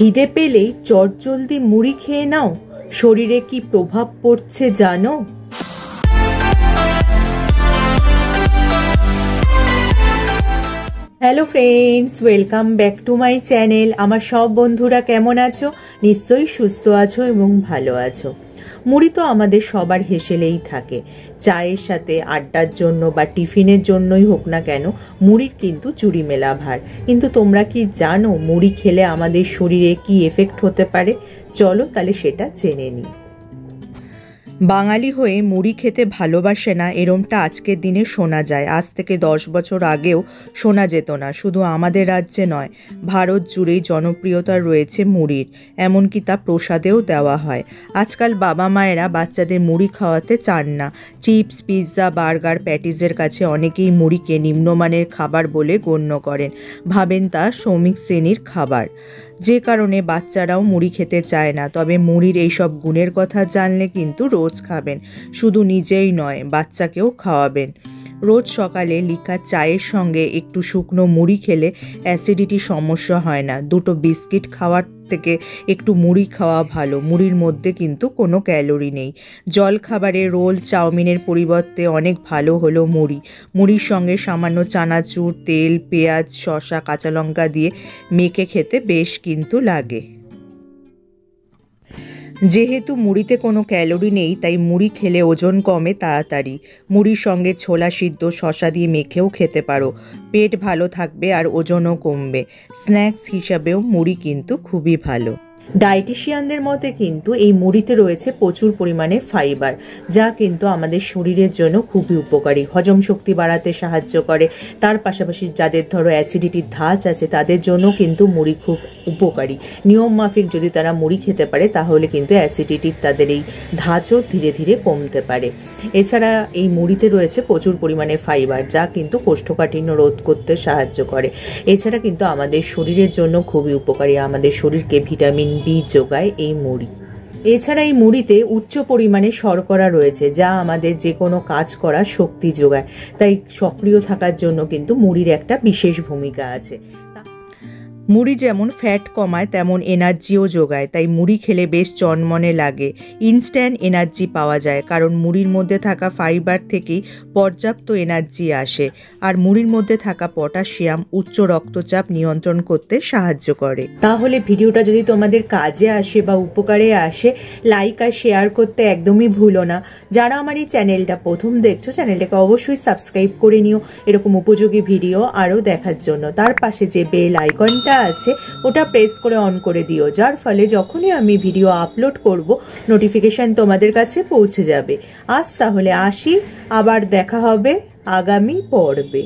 খিদে পেলেই চটজলদি মুড়ি খেয়ে নাও, শরীরে কি প্রভাব পড়ছে জানো? Hello friends, welcome back to my channel. আমার সব বন্ধুরা কেমন আছো? নিশ্চয়ই সুস্থ আছো এবং ভালো আছো। মুড়ি তো আমাদের সবার হেসেলেই থাকে। চায়ের সাথে আড্ডার জন্য বা টিফিনের জন্যই হোক না কেন, মুড়ির কিন্তু চুরি মেলা ভার। কিন্তু তোমরা কি জানো মুড়ি খেলে আমাদের শরীরে কি এফেক্ট হতে পারে? চলো তাহলে সেটা জেনে নিই। বাঙালি হয়ে মুড়ি খেতে ভালোবাসে না এরমটা আজকের দিনে শোনা যায়। আজ থেকে 10 বছর আগেও শোনা যেত না। শুধু আমাদের রাজ্যে নয়, ভারত জুড়েই জনপ্রিয়তা রয়েছে মুড়ির, এমনকি তা প্রসাদেও দেওয়া হয়। আজকাল বাবা মায়েরা বাচ্চাদের মুড়ি খাওয়াতে চান না। চিপস, পিৎজা, বার্গার, প্যাটিসের কাছে অনেকেই মুড়িকে নিম্নমানের খাবার বলে গণ্য করেন, ভাবেন তা শ্রমিক শ্রেণীর খাবার, যে কারণে বাচ্চারাও মুড়ি খেতে চায় না। তবে মুড়ির এইসব গুণের কথা জানলে কিন্তু রোজ খাবেন, শুধু নিজেই নয় বাচ্চাকেও খাওয়াবেন। রোজ সকালে লিকা চায়ের সঙ্গে একটু শুকনো মুড়ি খেলে অ্যাসিডিটির সমস্যা হয় না। দুটো বিস্কিট খাওয়ার থেকে একটু মুড়ি খাওয়া ভালো। মুড়ির মধ্যে কিন্তু কোনো ক্যালোরি নেই। জল খাবারে রোল, চাউমিনের পরিবর্তে অনেক ভালো হলো মুড়ি। মুড়ির সঙ্গে সামান্য চানাচুর, তেল, পেঁয়াজ, শসা, কাঁচা লঙ্কা দিয়ে মেখে খেতে বেশ কিন্তু লাগে। যেহেতু মুড়িতে কোনো ক্যালোরি নেই, তাই মুড়ি খেলে ওজন কমে তাড়াতাড়ি। মুড়ির সঙ্গে ছোলা সিদ্ধ, শসা দিয়ে মেখেও খেতে পারো। পেট ভালো থাকবে আর ওজনও কমবে। স্ন্যাক্স হিসাবেও মুড়ি কিন্তু খুবই ভালো। ডায়েটিশিয়ানদের মতে কিন্তু এই মুড়িতে রয়েছে প্রচুর পরিমাণে ফাইবার, যা কিন্তু আমাদের শরীরের জন্য খুবই উপকারী। হজম শক্তি বাড়াতে সাহায্য করে। তার পাশাপাশি যাদের ধরো অ্যাসিডিটির ধাঁচ আছে তাদের জন্য কিন্তু মুড়ি খুব উপকারী। নিয়ম মাফিক যদি তারা মুড়ি খেতে পারে তাহলে কিন্তু অ্যাসিডিটির তাদের এই ধাঁচও ধীরে ধীরে কমতে পারে। এছাড়া এই মুড়িতে রয়েছে প্রচুর পরিমাণে ফাইবার, যা কিন্তু কোষ্ঠকাঠিন্য রোধ করতে সাহায্য করে। এছাড়া কিন্তু আমাদের শরীরের জন্য খুবই উপকারী, আমাদের শরীরকে ভিটামিন বি যোগায় এই মুড়ি। এছাড়া এই মুড়িতে উচ্চ পরিমাণে শর্করা রয়েছে, যা আমাদের যে কোনো কাজ করার শক্তি যোগায়। তাই সক্রিয় থাকার জন্য কিন্তু মুড়ির একটা বিশেষ ভূমিকা আছে। মুড়ি যেমন ফ্যাট কমায় তেমন এনার্জিও যোগায়। তাই মুড়ি খেলে বেশ চনমনে লাগে। ইনস্ট্যান্ট এনার্জি পাওয়া যায়, কারণ মুড়ির মধ্যে থাকা ফাইবার থেকেই পর্যাপ্ত এনার্জি আসে। আর মুড়ির মধ্যে থাকা পটাশিয়াম উচ্চ রক্তচাপ নিয়ন্ত্রণ করতে সাহায্য করে। তাহলে ভিডিওটা যদি তোমাদের কাজে আসে বা উপকারে আসে, লাইক আর শেয়ার করতে একদমই ভুলো না। যারা আমার এই চ্যানেলটা প্রথম দেখছো, চ্যানেলটাকে অবশ্যই সাবস্ক্রাইব করে নিও এরকম উপযোগী ভিডিও আরও দেখার জন্য। তার পাশে যে বেল আইকনটা আছে ওটা প্রেস করে অন করে দিও, যার ফলে যখনই আমি ভিডিও আপলোড করব নোটিফিকেশন তোমাদের কাছে পৌঁছে যাবে। আজ তাহলে আসি, আবার দেখা হবে আগামী পর্বে।